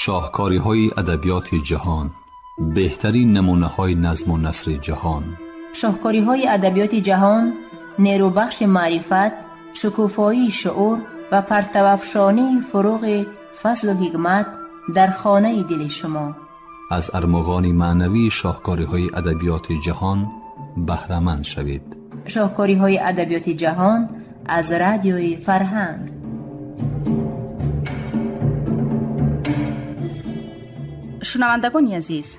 شاهکاری‌های ادبیات جهان، بهترین نمونه‌های نظم و نثر جهان. شاهکاری‌های ادبیات جهان، نیروبخش معرفت، شکوفایی شعور و پرتوافشانی فروغ فضل و حکمت در خانه دل شما. از ارمغان معنوی شاهکاری‌های ادبیات جهان بهره‌مند شوید. شاهکاری‌های ادبیات جهان از رادیوی فرهنگ. شنوندگان عزیز،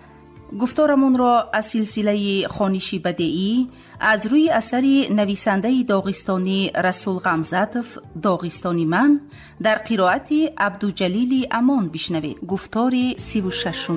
گفتارمون را از سلسله خوانشی بدیعی از روی اثر نویسنده داغستانی رسول غمزاتوف داغستانی من در قرائت عبدالجلیل امان بشنوید. گفتار 36.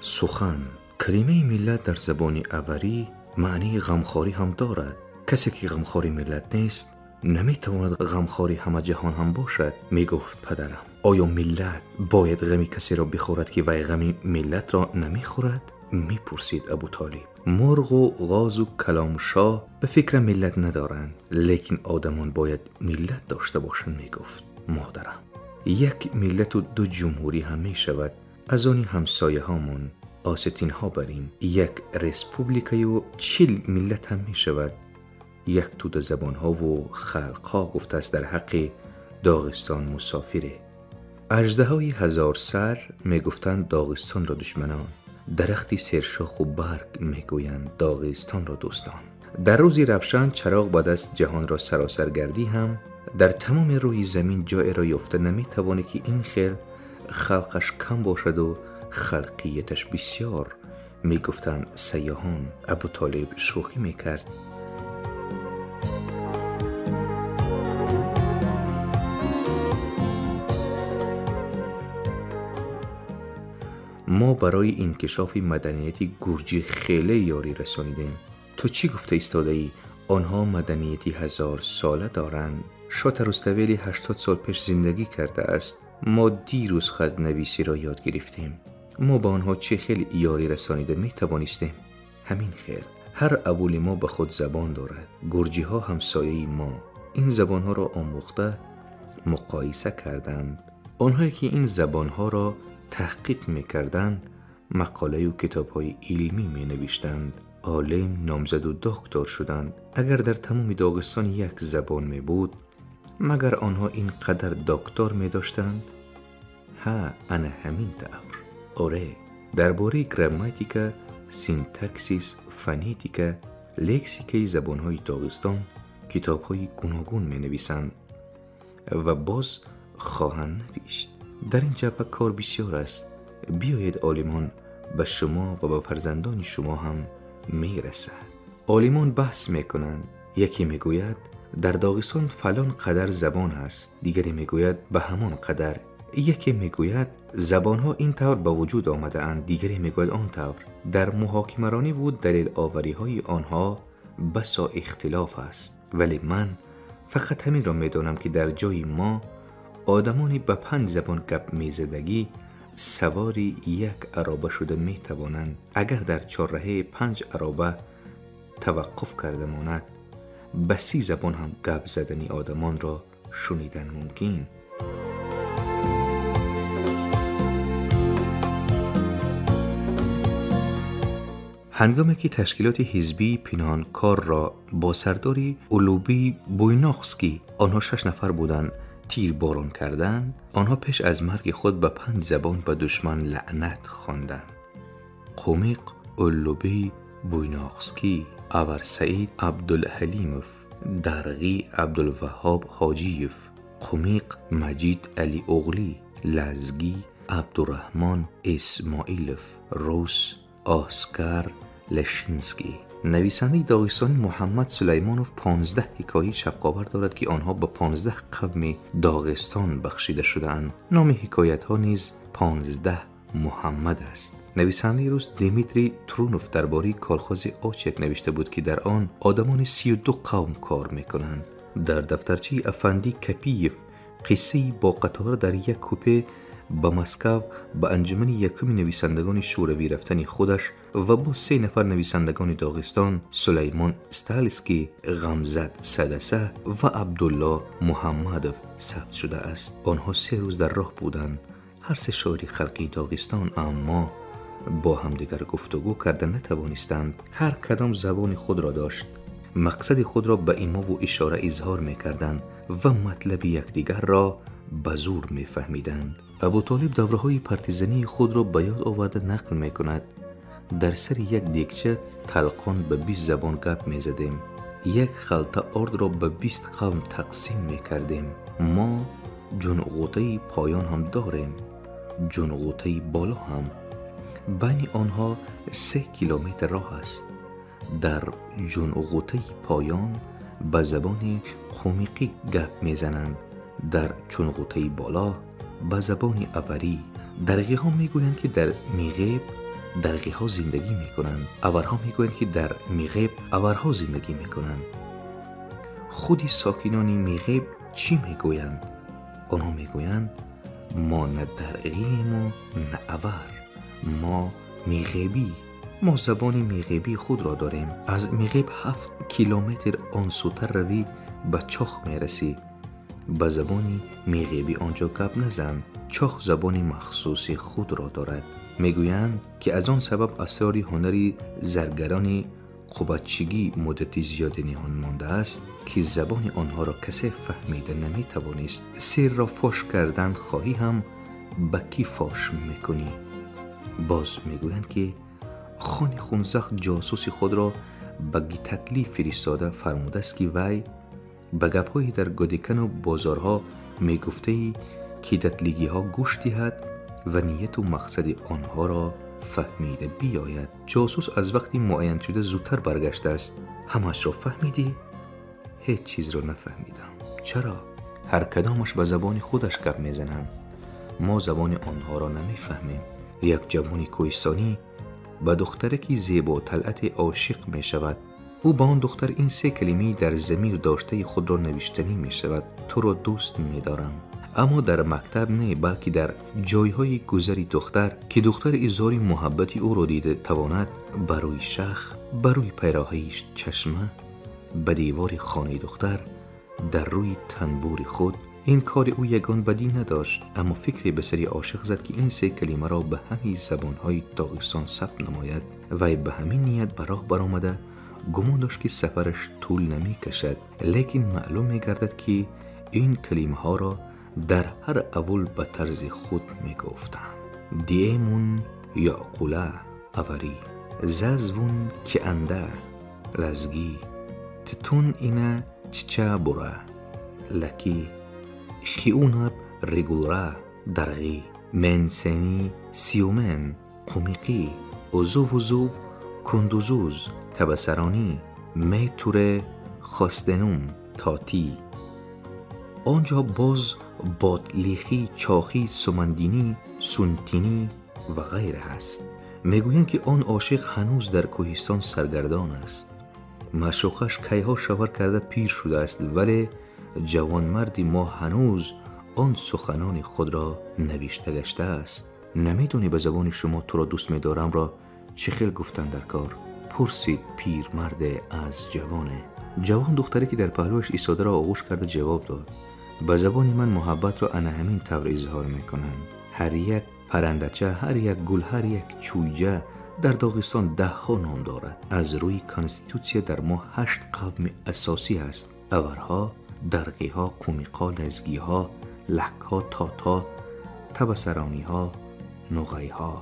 سخن کلمه ملت در زبان اوری معنی غمخواری هم دارد. کسی که غمخواری ملت نیست نمیتواند غمخواری همه جهان هم باشد. میگفت پدرم آیا ملت باید غمی کسی را بخورد که وی غمی ملت را نمیخورد؟ میپرسید ابو طالب. مرغ و غاز و کلامشاه به فکر ملت ندارند، لیکن آدمان باید ملت داشته باشند. میگفت مادرم یک ملت و دو جمهوری هم میشود، از آنی همسایه هامون آستین ها بریم. یک ریسپوبلیکای و 40 ملت هم میشود. یک توده زبان ها و خلق ها گفته است در حق داغستان مسافره. اژدهای 1000 سر میگفتند داغستان را دشمنان، درختی سرشاخ و برگ میگویند داغستان را دوستان. در روزی روشن چراغ با دست جهان را سراسر گردی هم در تمام روی زمین جای را یافته نمیتوانه که این خیل خلقش کم باشد و خلقیتش بسیار. میگفتند سیاحان. ابو طالب شوخی میکرد. ما برای انکشاف مدنیت گرجی خیلی یاری رسانیدیم. تو چی گفته ایستاده ای؟ آنها مدنیتی 1000 ساله دارند. شاه رستویلی 80 سال پیش زندگی کرده است. ما دیروز خط نویسی را یاد گرفتیم. ما با آنها چه خیلی یاری رسانیده می توانستیم؟ همین خیل. هر اول ما به خود زبان دارد. گرجی ها همسایه ما این زبان ها را آموخته مقایسه کردند. آنهایی که این زبان ها را تحقیق میکردند مقاله و کتاب های علمی می نوشتند. عالم، نامزد و دکتر شدند. اگر در تمام داغستان یک زبان می بود مگر آنها این قدر دکتر می داشتند؟ ها، انا همین طور. آره، درباره گراماتیکا، سینتاکسیس، فونتیکا، لکسیکای زبان های داغستان کتاب های گوناگون می نویسند و باز خواهند نوشت. در این جبهه کار بسیار است. بیایید عالمان به شما و به فرزندان شما هم میرسد. عالمان بحث میکنند. یکی میگوید در داغستان فلان قدر زبان است، دیگری میگوید به همان قدر. یکی میگوید زبانها این طور به وجود آمده اند، دیگری میگوید آن طور. در محاکمرانی و دلیل آوری های آنها بسا اختلاف است، ولی من فقط همین را میدانم که در جای ما آدمانی به 5 زبان گپ میزدگی سواری یک عرابه شده میتوانند. اگر در چهارراه 5 عرابه توقف کرده ماند به 30 زبان هم گپ زدنی آدمان را شنیدن ممکن. هنگامی که تشکیلات حزبی پنهانکار را با سرداری اولوبی بویناخسکی، آنها 6 نفر بودند، تیر باران کردند، آنها پیش از مرگ خود به 5 زبان به دشمن لعنت خواندند. قومیق اولوبی بویناخسکی، ابر سعید عبدالحلیموف، درغی عبدالوهاب حاجیوف، قومیق مجید علی اغلی، لزگی عبدالرحمن اسماعیلوف، روس آسکر لشینسکی. نویسنده داغستانی محمد سلیمانوف 15 حکایه شفق‌آور دارد که آنها به 15 قوم داغستان بخشیده شده‌اند. نام حکایت ها نیز 15 محمد است. نویسنده روس دیمیتری ترونوف درباره کالخاز آچک نوشته بود که در آن آدمان 32 قوم کار میکنند. در دفترچه افندی کپیف قصه‌ای با قطار در یک کوپه به مسکو به انجمن یکم نویسندگان شوروی رفتن خودش و با 3 نفر نویسندگان داغستان، سلیمان استالسکی، غمزت سدسه و عبدالله محمدوف ثبت شده است. آنها 3 روز در راه بودند، هر 3 شاعر خلقی داغستان، اما با همدیگر گفتگو کرده نتوانستند. هر کدام زبان خود را داشت، مقصد خود را به ایما و اشاره اظهار می‌کردند و مطلب یکدیگر را به زور می‌فهمیدند. ابوطالب دوره‌های پارتیزانی خود را به یاد آورده نقل می‌کند: در سر یک دیگچه تلقان به 20 زبان گپ می‌زدیم. یک خلطه آرد را به 20 قوم تقسیم می‌کردیم. ما جنغوطه پایان هم داریم، جنغوطه بالا هم. بین آنها 3 کیلومتر راه است. در جنغوطه پایان به زبان قومیقی گپ میزنند، در جنغوطه بالا به زبان اوری. درغی ها میگویند که در میغیب درغی ها زندگی میکنند، اورها میگویند که در میغیب اورها زندگی میکنند. خودی ساکنان میغیب چی میگویند؟ آنها میگویند ما نه درغیم و نه اور، ما میغیبی. ما زبان میغیبی خود را داریم. از میغیب 7 کیلومتر آن سوتر روی به چاخ میرسی. به زبان میغیبی آنجا گپ نزن. چاخ زبان مخصوصی خود را دارد. میگویند که از آن سبب اسرار هنری زرگران قبچگی مدتی زیادی نهان مانده است که زبان آنها را کسی فهمیده نمیتوانست. سر را فاش کردن خواهی هم به کی فاش میکنی؟ باز میگویند که خان خونزخ جاسوس خود را به گیتتلی فرستاده فرموده است که وی به گپ‌های در گودکن و بازارها میگفته که دتلیگی ها گوش دهد و نیت و مقصد آنها را فهمیده بیاید. جاسوس از وقتی معین شده زودتر برگشته است. همش را فهمیدی؟ هیچ چیز را نفهمیدم. چرا؟ هر کدامش به زبان خودش گپ میزنند. ما زبان آنها را نمیفهمیم. یک جوان کوهستانی به دخترکی زیبا طلعت عاشق می شود. او با آن دختر این 3 کلمه در ضمیر داشته خود را نوشتنی می شود: تو را دوست می دارم. اما در مکتب نه، بلکه در جایهای گذری دختر که دختر اظهار محبتی او را دیده تواند، بروی شخ، بروی پیراهیش چشمه، به دیوار خانه دختر، در روی تنبور خود. این کار او یگان بدی نداشت، اما فکری به سری عاشق زد که این 3 کلمه را به همین زبانهای داغستان ثبت نماید. و به همین نیت به راه برآمده، گمان داشت که سفرش طول نمی کشد. لیکن معلوم می گردد که این کلمه ها را در هر اول به طرز خود می گفتند: دیمون یا قوله اوری، ززون که انده لزگی، تتون اینه چچه بره، لکی خیونب ریگولره درغی، منسنی سیومن قومیقی، اوزو کندوزوز تبسرانی، میتوره خواستنوم تاتی. آنجا باز بادلیخی، چاخی، سمندینی، سونتینی و غیره هست. میگویند که آن عاشق هنوز در کوهستان سرگردان است. معشوقش کیها شوهر کرده پیر شده است، ولی جوانمردی ما هنوز آن سخنان خود را نوشته گشته است. نمیدونی به زبان شما تو را دوست می‌دارم را چه خیل گفتن در کار؟ پرسید پیر مرد از جوانه. جوان دختری که در پهلوش ایستاده را آغوش کرده جواب داد: به زبان من محبت را انا همین طور اظهار میکنند. هر یک پرندچه، هر یک گل، هر یک چویجه در داغستان 10 ها نام دارد. از روی کانستیتوسیا در ما 8 قوم اساسی است: اورها، درغی ها، قومیقا، لزگی ها، لک ها، تاتا، تبسرانی ها، نوغی ها.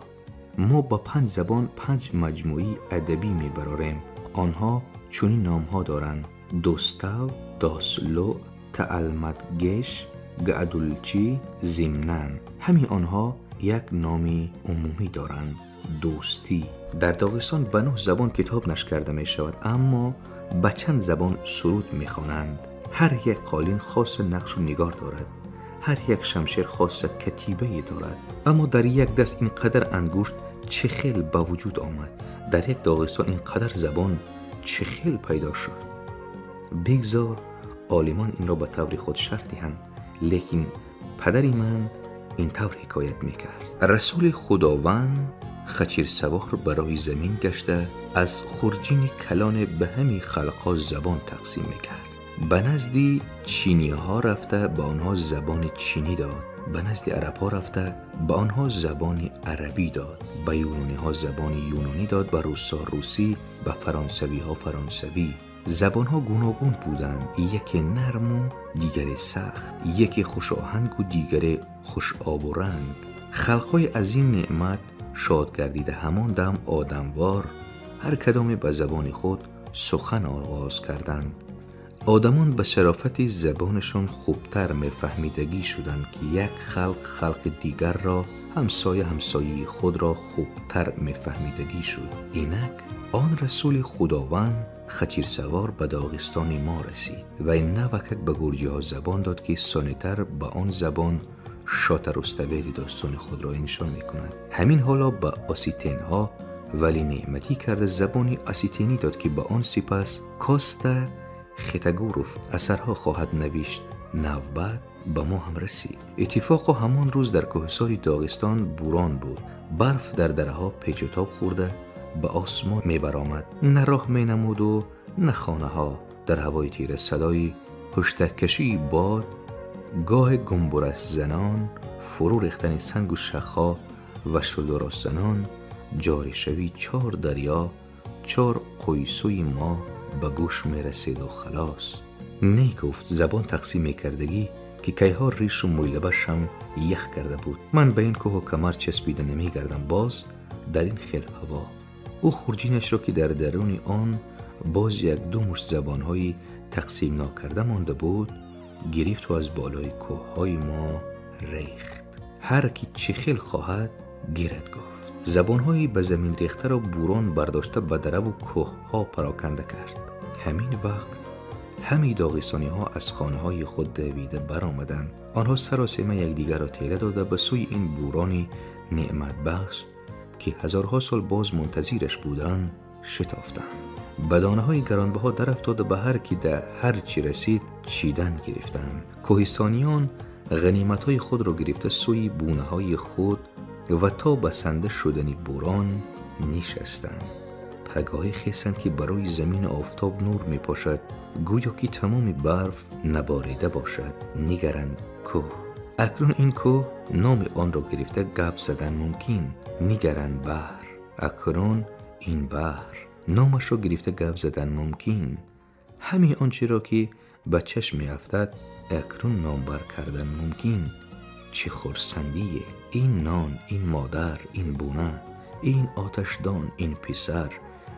ما با 5 زبان 5 مجموعی ادبی میبراریم. آنها چونین نام ها دارند: دوستاو، داسلو، تعلمتگش، گعدولچی، زمنن. همین آنها یک نامی عمومی دارند: دوستی. در داغستان به 9 زبان کتاب نشر کرده می شود، اما به چند زبان سرود می خوانند. هر یک قالین خاص نقش و نگار دارد، هر یک شمشیر خاص کتیبه دارد. اما در یک دست این قدر انگشت چه خیل به وجود آمد؟ در یک داغستان این قدر زبان چه خیل پیدا شد؟ بگذار عالمان این را به طور خود شرح دهند، لیکن پدری من این طور حکایت میکرد: رسول خداوند خچیر سوار برای زمین گشته از خورجین کلان به همی خلقا زبان تقسیم میکرد. به نزدی چینی ها رفته به آنها زبان چینی داد، به نزد عرب ها رفته به آنها زبان عربی داد، به یونانی ها زبان یونانی داد، به روسا روسی، به فرانسوی ها فرانسوی. زبان ها گوناگون بودند، یکی نرم و دیگری سخت، یکی خوش آهنگ و دیگری خوش آب و رنگ. خلقای از این نعمت شاد گردیده همان دم آدموار هر کدام به زبان خود سخن آغاز کردند. آدمان به شرافت زبانشان خوبتر میفهمیدگی شدند که یک خلق دیگر را همسایه خود را خوبتر میفهمیدگی شد. اینک آن رسول خداوند خچیر سوار به داغستان ما رسید و این نوکک به گرجی ها زبان داد که سانیتر به آن زبان شاتر استویل داستان خود را انشان می کند. همین حالا به آسیتین ها ولی نعمتی کرده زبانی آسیتینی داد که به آن سپس کاسته خیتگوروف اثرها خواهد نوشت. نوبت به ما هم رسید. اتفاق همان روز در کوهسار داغستان بوران بود. برف در دره ها پیچ و تاب خورده به آسمان می برآمد. نه راه می نمود و نه خانه ها. در هوای تیره صدای پشتکشی باد، گاه گنبرس زنان، فرو ریختن سنگ و شخها و شلدراز زنان، جاری شوی 4 دریا، 4 قیسوی ما به گوش می رسید و خلاص. نی گفت زبان تقسیم می کردگی که کیها ریش و مویلبش هم یخ کرده بود. من به این کوه و کمر چسبیده نمی گردم باز در این خیل هوا. او خورجینش را که در درون آن باز 1-2 مشت زبانهای تقسیم ناکرده مانده بود گرفت و از بالای کوههای ما ریخت. هر کی چه خیل خواهد گیرد گفت. زبانهایی به زمین ریخته را بوران برداشته به دره و کوهها پراکنده کرد. همین وقت همی داغستانی ها از خانه های خود دویده برآمدند. آنها سراسیمه یکدیگر را تیره داده به سوی این بورانی نعمت بخش که هزارها سال باز منتظرش بودند شتافتند. بدانه های گرانبها در افتاده به هر کی در هر چی رسید چیدن گرفتند. کوهستانیان غنیمت های خود را گرفته سوی بونه های خود و تا بسنده شدنی بوران نشستند. پگاهی خیسند که برای زمین آفتاب نور می پاشد، گویا که تمام برف نباریده باشد. نگرند کوه. اکنون این کوه نام آن را گرفته گپ زدن ممکن. نگرند بحر. اکنون این بحر نامش را گرفته گپ زدن ممکن. همه آنچه را که به چشم می افتد اکنون نامبر کردن ممکن. چه خرسندیه! این نان، این مادر، این بونه، این آتشدان، این پسر،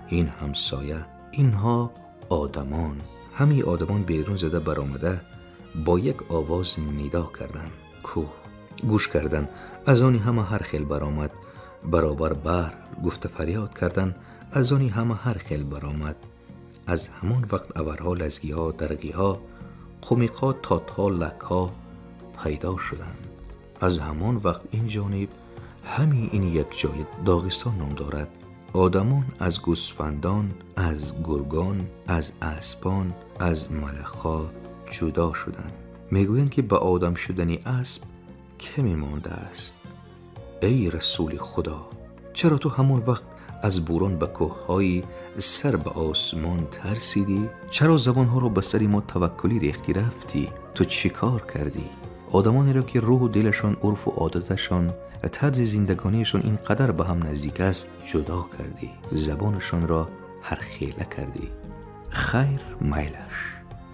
این همسایه، اینها آدمان. همه آدمان بیرون زده برآمده با یک آواز ندا کردند. کوه گوش کردند. از آنی همه هر خیل برآمد. برابر بحر گفته فریاد کردند. از آنی همه هر خیل برآمد. از همان وقت اورها، لزگیها، درغیها، قمیقها، تاتها، لکها پیدا شدند. از همان وقت این جانب همین این یک جای داغستان نام دارد. آدمان از گوسفندان، از گرگان، از اسبان، از ملخها جدا شدند. میگویند که به آدم شدنی اسب کمی مانده است. ای رسول خدا، چرا تو همان وقت از بوران به کوههای سر به آسمان ترسیدی؟ چرا زبانها رو به سری ما توکلی ریختی رفتی؟ تو چی کار کردی؟ آدمانی را که روح و دلشان، عرف و عادتشان، طرز زندگانیشان اینقدر به هم نزدیک است جدا کردی. زبانشان را هر خیله کردی. خیر میلش،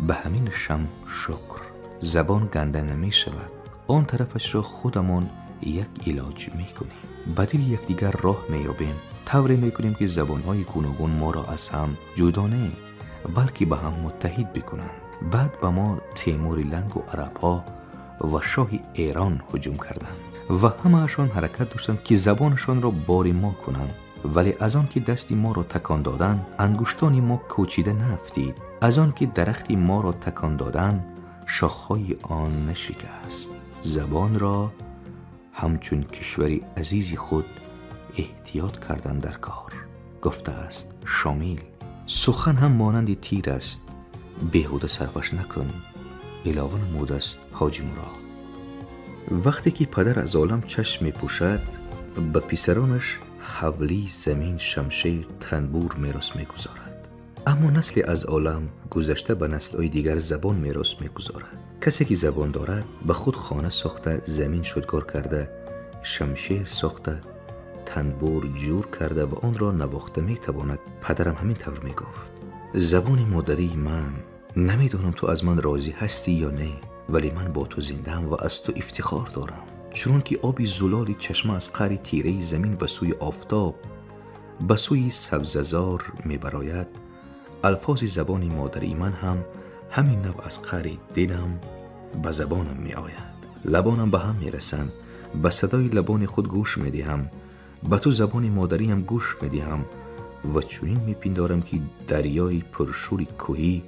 به همین شم شکر. زبان گنده نمی شود. آن طرفش را خودمان یک علاج می کنیم. بدیل یکدیگر راه می یابیم. طوری می کنیم که زبانهای گوناگون ما را از هم جدا نه بلکه به هم متحد بکنند. بعد به ما تیمور لنگ و عربها و شاه ایران هجوم کردند و همه‌شان حرکت داشتند که زبانشان را باری ما کنند. ولی از آن که دستی ما را تکان دادند انگشتان ما کوچیده نافتید. از آن که درختی ما را تکان دادند شاخهای آن نشکست. زبان را همچون کشوری عزیزی خود احتیاط کردن در کار. گفته است شامیل. سخن هم مانند تیر است، بیهوده صرفش نکن. علاوه نموده است حاجی مراد. وقتی که پدر از عالم چشم می پوشد، به پسرانش حولی، زمین، شمشیر، تنبور میراث میگذارد. اما نسل از عالم گذشته به نسل‌های دیگر زبان میراث میگذارد. کسی که زبان دارد به خود خانه ساخته، زمین شدگار کرده، شمشیر ساخته، تنبور جور کرده و آن را نواخته میتواند. پدرم همین طور میگفت. زبان مادری من، نمیدونم تو از من راضی هستی یا نه، ولی من با تو زنده‌ام و از تو افتخار دارم. چون که آبی زلالی چشمه از قعر تیره زمین به سوی آفتاب، به سوی سبززار میبراید، الفاظ زبان مادری من هم همین نوع از قعر دلم به زبانم می آید. لبانم به هم می رسند، به صدای لبان خود گوش می دهم، به تو زبان مادری هم گوش می دهم و چنین می پندارم که دریای پرشور کوهی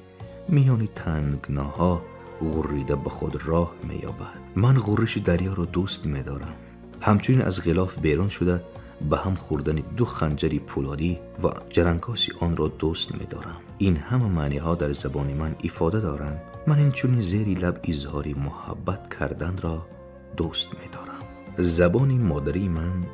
میان تنگناها غریده به خود راه می یابد. من غرش دریا را دوست می دارم. همچنین از غلاف بیرون شده به هم خوردن دو خنجر پولادی و جرنگاسی آن را دوست می دارم. این همه معنی ها در زبان من افاده دارند. من این چنین زیری لب اظهاری محبت کردن را دوست می دارم. زبان مادری من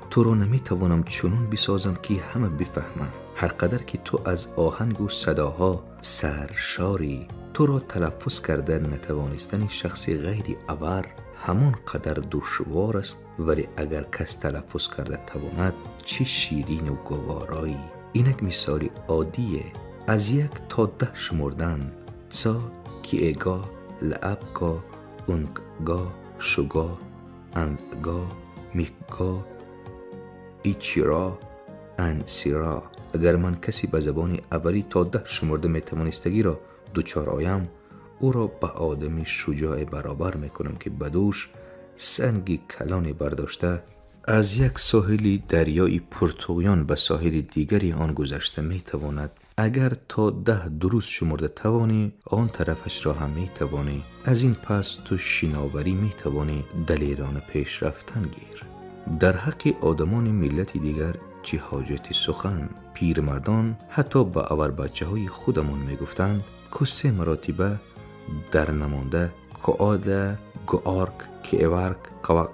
تو را نمی توانم چنون بسازم که همه بفهمند. هر قدر که تو از آهنگ و صداها سرشاری، تو را تلفظ کردن نتوانستن شخص غیر ابر همان قدر دشوار است، ولی اگر کس تلفظ کرده تواند، چه شیرین و گوارایی. اینک مثال عادیه. از 1 تا 10 شمردن: سا، کیگا، لعبگا، اونگا، شگا، اندگا، میگا، ایچیرا، انسیرا. اگر من کسی به زبان اولی تا 10 شمرده میتوانستگی را دوچار آیم، او را به آدمی شجاع برابر میکنم که بدوش سنگی کلانی برداشته از یک ساحلی دریای پرتویان به ساحل دیگری آن گذشته میتواند. اگر تا 10 درست شمرده توانی، آن طرفش را هم میتوانی. از این پس تو شناوری میتوانی دلیران پیش رفتن گیر. در حق آدمان ملت دیگر چه حاجت سخن؟ پیرمردان حتی به اور بچه های خودمون میگفتند که 3 مراتبه در نمانده کعاده، گوارک، کیورک،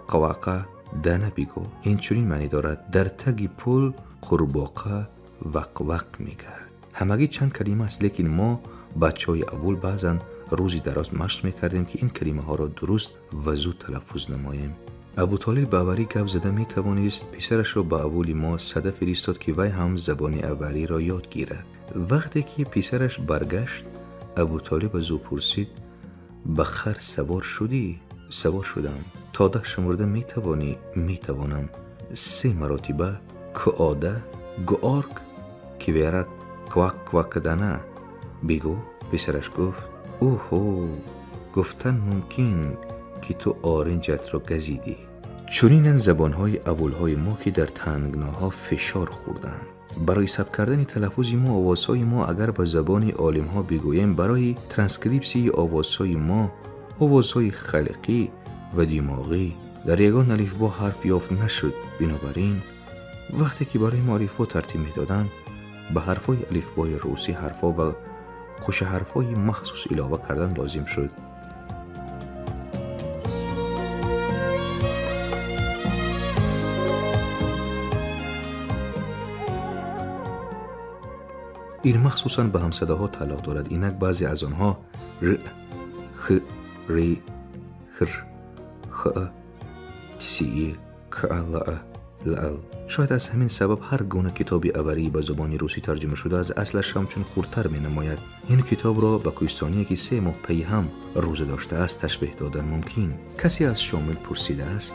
قواقه دنه بیگو. این چنین معنی دارد: در تگ پل قرباقه وق وق میکرد. همگی چند کلمه است، لیکن ما بچه های اول بعضا روزی دراز مشق میکردیم که این کلمه ها را درست و زود تلفظ نماییم. ابو طالب به اوری گپ زده می توانست پسرش را به اول ما صده فرستاد که وی هم زبان اوری را یاد گیرد. وقتی که پسرش برگشت، ابو طالب از او پرسید: به خر سوار شدی؟ سوار شدم. تا 10 شمرده می توانی؟ می توانم. 3 مراتبه کعاده، گوارک، کیورک، کوک کوک دانه بگو. پسرش گفت: اوهو، گفتن ممکن که تو آرنجت را گزیدی. چنین زبانهای اولهای ما که در تنگناها فشار خوردند. برای ثبت کردن تلفظ ما آوازهای ما اگر به زبان عالمها بگوییم، برای ترانسکریپسی آوازهای ما، آوازهای خلقی و دماغی در یگان الفبا حرف یافت نشد. بنابراین وقتی که برای ما الفبا ترتیب می‌دادند، به حرفهای الفبای روسی حرفها و خوش حرفهای مخصوص علاوه کردن لازم شد. این مخصوصاً به همصداها تعلق دارد. اینک بعضی از آنها ر، خ، ری، خر، خ، تی، کعلا، لال. شاید از همین سبب هر گونه کتاب اوری به زبان روسی ترجمه شده از اصلش همچون خردتر می نماید. این کتاب را به کوهستانی که 3 ماه پی هم روزه داشته است تشبیه دادن ممکن. کسی از شامل پرسیده است: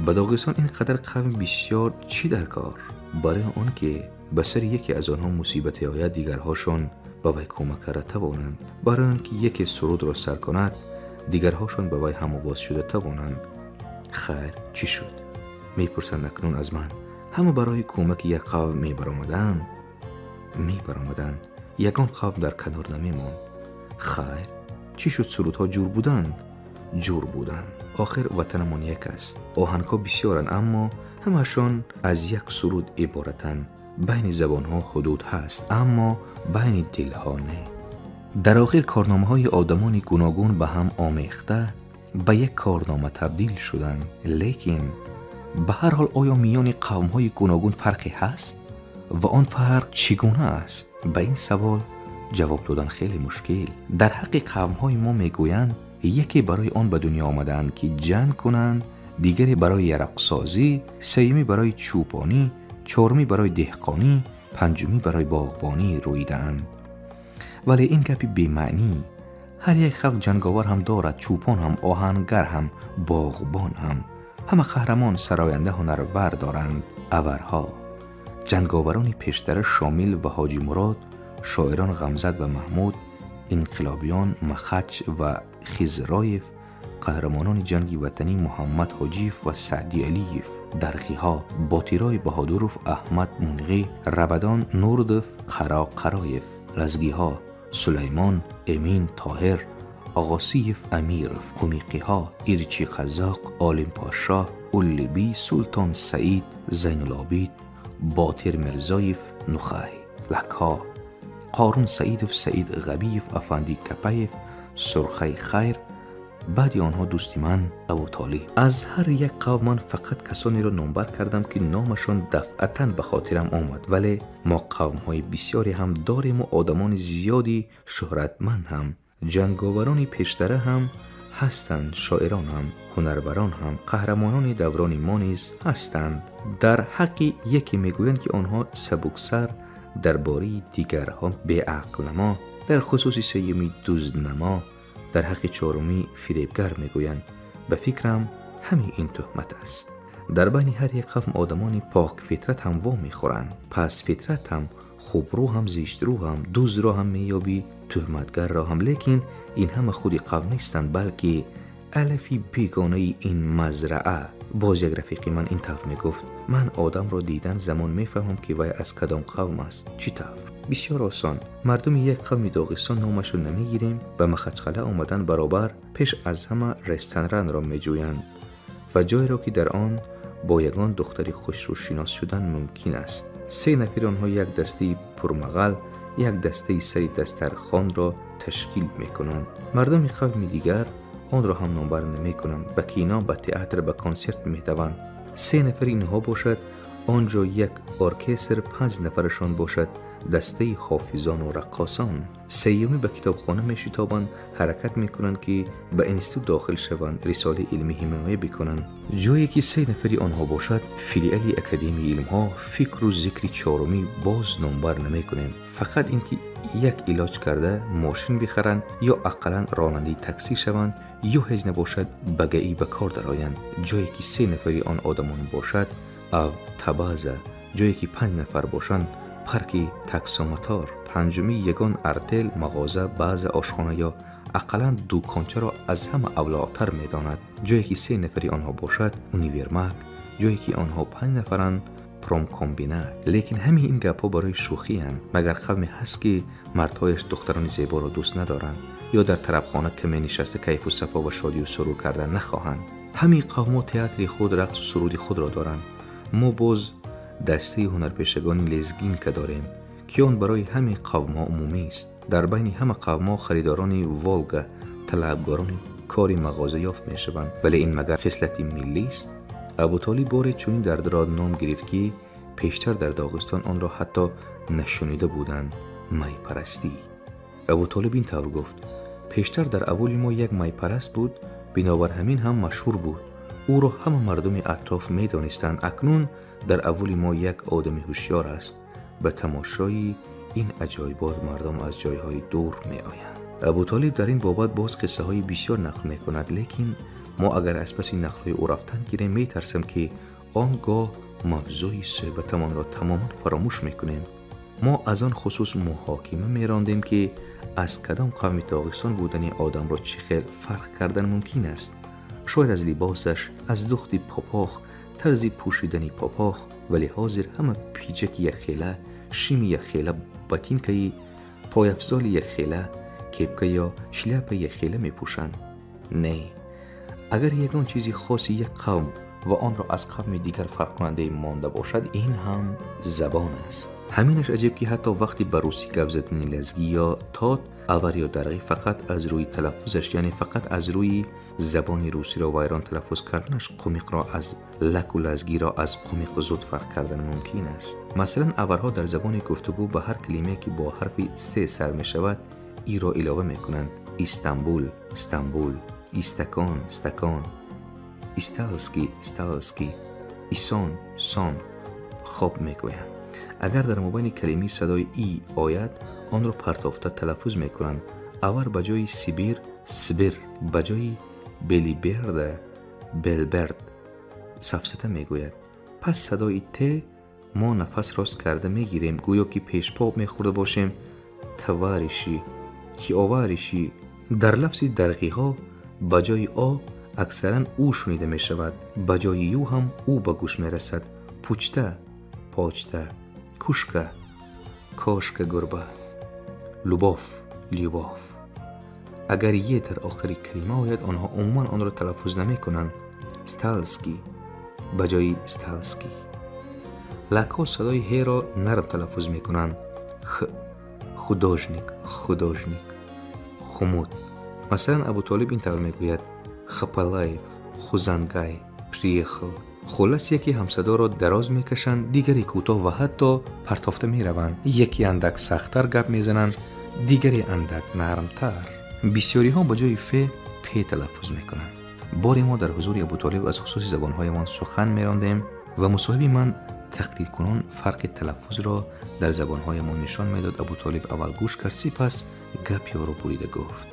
به داغستان اینقدر قوم بسیار چی در کار؟ برای آن که به سر یکی از آنها مصیبت آید، دیگرهاشان به وی کمک کرده توانند. برای آن که یکی سرود را سر کند، دیگرهاشان به وی هم آواز شده توانند. خیر، چی شد؟ میپرسند اکنون از من. همه برای کمک یک قوم میبرآمدند. یگان قوم در کنار نمیماند. خیر، چی شد؟ سرودها جور بودند. آخر وطنمان یک است. آهنگها بسیارند، اما همشان از یک سرود عبارتند. بین زبانها حدود هست، اما بین دلها نه. در آخر کارنامه های آدمان گوناگون به هم آمیخته به یک کارنامه تبدیل شدند. لیکن به هر حال آیا میان قوم‌های گوناگون فرقی هست و آن فرق چگونه است؟ به این سوال جواب دادن خیلی مشکل. در حق قوم‌های ما میگویند یکی برای آن به دنیا آمدند که جنگ کنند، دیگری برای یرق‌سازی، سومی برای چوپانی، چهارمی برای دهقانی، پنجمی برای باغبانی رویدند. ولی این گپی بی‌معنی. هر یک خلق جنگاور هم دارد، چوپان هم، آهنگر هم، باغبان هم. همه قهرمان سراینده هنرور دارند. اورها جنگاوران پیشتر شامل و حاجی مراد، شاعران غمزد و محمود، انقلابیان مخچ و خزرایف، قهرمانان جنگ وطنی محمد حاجیف و سعدی علیف، درخیها باتیرای بهادروف، احمد منقی، ربدان نوردف، قرایف، لزگیها سلیمان، امین طاهر، آقاسیف امیرف، قمیقیها ایرچی قزاق، عالم پاشا، اولیبی، سلطان سعید، زین العابید، باطر مرزایف، نخای، لکها، قارون سعیدف، سعید غبیف، افندی کپیف، سرخی خیر. بعدی آنها دوستی من ابوطالب. از هر یک قوم من فقط کسانی را نامبر کردم که نامشان دفعتاً به خاطرم آمد، ولی ما قوم‌های بسیاری هم داریم و آدمان زیادی شهرتمند هم، جنگاوران پیشتره هم هستند، شاعران هم، هنروران هم، قهرمانان دوران ما نیز هستند. در حق یکی میگویند که آنها سبکسر، درباره دیگرها بی‌عقل نما، در خصوص سومی دزدنما، در حق چهارمی فریبگر میگویند. به فکرم همین این تهمت است. در بین هر یک قوم آدمان پاک فطرت هم وا میخورند. پس فطرت هم، خوب رو هم، زشت رو هم، دزد را هم میابی، تهمتگر را هم. لیکن این همه خودی قوم نیستند، بلکه الفی بیگانه این مزرعه. باز یک رفیقی من این طور میگفت: من آدم را دیدن زمان میفهمم که وی از کدام قوم است. چی طور؟ بسیار آسان. مردم یک قوم داغستان نامش رو نمیگیریم، به مخچقله آمدن برابر پیش از همه رستنرن را میجویند و جایی را که در آن با یگان دختری خوش رو شناس شدن ممکن است. 3 نفر آنها یک دسته پرمغل، یک دسته سری دسترخوان را تشکیل میکنند. مردم قوم دیگر آن را هم نامبر نمی کنند. به کینا، به تئاتر، به کنسرت میتوند. 3 نفر اینها باشد، آنجا یک ارکستر 5 نفرشان باشد، دسته حافظان و رقاصان. 3 به کتابخانه میشتابند، حرکت میکنند که به انستیتوت داخل شوند، رساله علمی حمایت بکنند. جایی که 3 نفری آنها باشد، فیلیال اکادمی علم ها، فکر و ذکر 4 باز نامبر نمی کنیم. فقط اینکه یک علاج کرده ماشین بخرند یا اقلا راننده تاکسی شوند یا هیچ نباشد بگئی به کار درآیند. جایی که 3 نفری آن آدمان باشد، او تبازه. جایی که 5 نفر باشند، پارکی تاکسوماتور. 5 یگان ارتل، مغازه، بعض آشخانه یا اقلا دوکانچه را از همه اولاتر میداند. جایی که 3 نفری آنها باشد، اونیورماگ. جایی که آنها 5 نفرند، پروم کمبینه. لیکن همین این گپا برای شوخی هستند. مگر قومی هست که مردهایش دختران زیبا را دوست ندارند یا در طربخانه که می نشسته کیف و صفا و شادی و سرور کردن نخواهند؟ همین قوم تئاتر خود، رقص و سرود خود را دارند. ما باز دسته هنرپیشگان لزگین که داریم که آن برای همه قوم ها عمومی است. در بین همه قوم ها خریداران والگا، طلبکاران کاری مغازه یافت می شوند. ولی این مگر خصلت ملی است؟ ابوطالب باری چنین در دراد نام گرفت که پیشتر در داغستان آن را حتی نشنیده بودند: می پرستی. ابوطالب این طور گفت: پیشتر در اول ما یک می پرست بود، بنابر همین هم مشهور بود. او را همه مردم اطراف می دانستند. اکنون در اول ما یک آدم هوشیار است. به تماشای این عجایبات مردم از جایهای دور می آیند. ابوطالب در این بابت باز قصه های بسیار نقل می کند، لیکن ما اگر از پس این نقل های او رفتن گیریم می ترسم که آنگاه موضوع صحبتمان را تماما فراموش می کنیم. ما از آن خصوص محاکمه می راندیم که از کدام قوم داغستان بودن آدم را چه خیلی فرق کردن ممکن است. شاید از لباسش، از لخت پاپاخ، طرز پوشیدنی پاپاخ، ولی حاضر همه پیچک یک خیله، شیم یک خیله، باتینکه، پایافزال یک خیله، کپکه یا شلیپ یک خیله می پوشند. نه، اگر یگان چیزی خاصی یک قوم و آن را از قوم دیگر فرق کننده مانده باشد، این هم زبان است. همینش عجیب که حتی وقتی به روسی گپ زدن لزگی یا تات آور یا درغی فقط از روی تلفظش، یعنی فقط از روی زبان روسی را وایران تلفظ کردنش، قمیق را از لک و لزگی را از قمیق زود فرق کردن ممکن است. مثلا آورها در زبان گفتگو به هر کلمه که با حرف سه سر می شود ای را علاوه می کنند. استانبول، استانبول، استکان، استکان، استالسکی، استالسکی، ایسان، سان، خوب می گویند. اگر در مابین کلمه صدای ای آید، آن را پرتافته تلفظ می کنند. آور بجای سیبیر، سبیر، بجای بلیبرد، بلبرد، سفسته می گوید. پس صدای ت ما نفس راست کرده می گیریم، گویا که پیش پا می خورده باشیم. توارشی، کی آوارشی. در لفظ درغی ها بجای آ اکثرا او شنیده می شود، بجای یو هم او به گوش می رسد. پوچته، پاچته، کوشکه، کاشکه گربه، لوباف، لیوباف. اگر یه در آخری کلمه آید، آنها عموما آن را تلفظ نمی کنند. استالسکی بجای استالسکی. لک‌ها صدای ه را نرم تلفظ می کنند. خوداژنیک، خوداژنیک، خمود. مثلا ابو طالب این طور می گوید خپلایف، خوزنگای، پریخل. خلاص یکی همصدا را دراز می کشند، دیگری کوتاه و حتی پرتافته می روند. یکی اندک سخت‌تر گپ می زنند، دیگری اندک نرمتر. بسیاری ها با جای ف پ تلفظ می کنند. باری ما در حضور ابو طالب از خصوص زبان‌هایمان سخن می راندیم و مصاحب من تقریر کنان فرق تلفظ را در زبان‌هایمان نشان می داد. ابو طالب اول گوش کرد، سپس گپ را بریده گفت.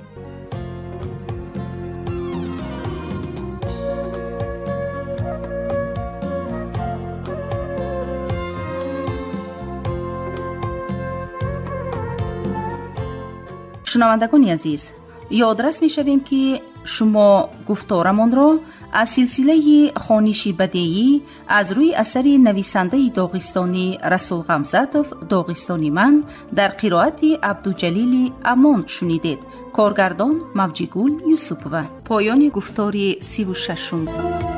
شنوندگان عزیز، یادرس می شویم که شما گفتارمان را از سلسله خوانشی بدیعی از روی اثر نویسنده داغستانی رسول غمزاتوف داغستانی من در قرائت عبدالجلیل امان شنیدید. کارگردان موجیگول یوسفووا. پایان گفتار 36.